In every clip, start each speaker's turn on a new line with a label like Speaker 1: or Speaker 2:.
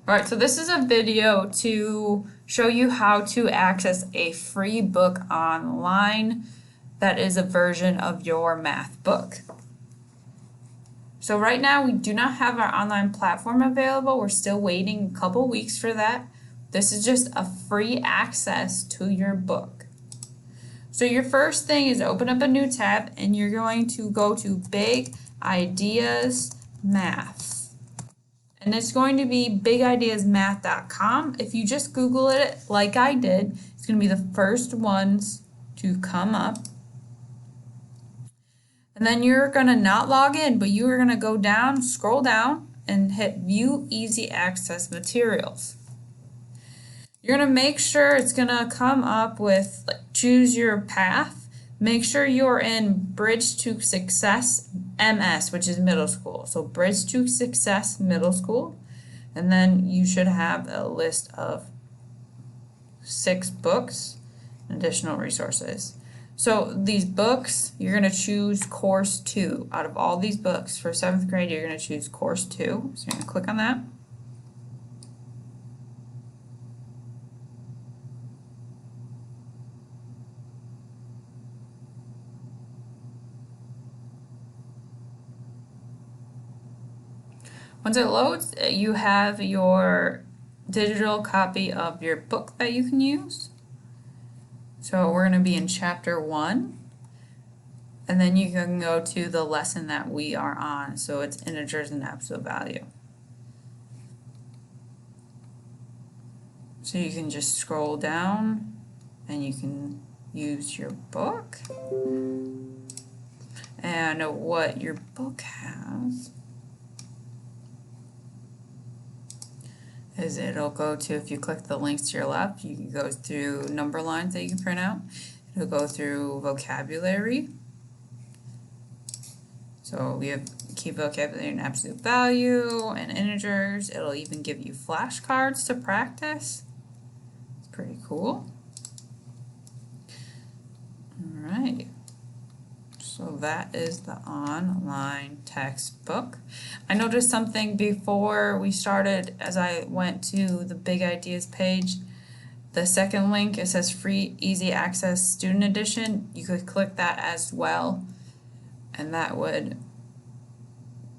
Speaker 1: Alright, so this is a video to show you how to access a free book online that is a version of your math book. So right now we do not have our online platform available. We're still waiting a couple weeks for that. This is just a free access to your book. So your first thing is open up a new tab and you're going to go to Big Ideas Math. And it's going to be bigideasmath.com. If you just Google it like I did, it's going to be the first ones to come up. And then you're going to not log in, but you are going to go down, scroll down, and hit View Easy Access Materials. You're going to make sure it's going to come up with choose your path. Make sure you're in Bridge to Success MS, which is middle school. So Bridge to Success Middle School. And then you should have a list of 6 books and additional resources. So these books, you're going to choose Course 2. Out of all these books for 7th grade, you're going to choose Course 2. So you're going to click on that. Once it loads, you have your digital copy of your book that you can use. So we're going to be in chapter 1, and then you can go to the lesson that we are on. So it's integers and absolute value. So you can just scroll down and you can use your book. And what your book has is it'll go to, if you click the links to your left, you can go through number lines that you can print out. It'll go through vocabulary. So we have key vocabulary and absolute value and integers. It'll even give you flashcards to practice. It's pretty cool. All right. So that is the online textbook. I noticed something before we started as I went to the Big Ideas page. The second link, it says free easy access student edition. You could click that as well, and that would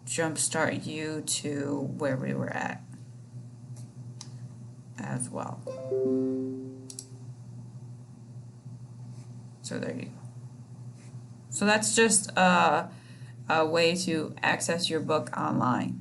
Speaker 1: jumpstart you to where we were at as well. So there you go. So that's just a way to access your book online.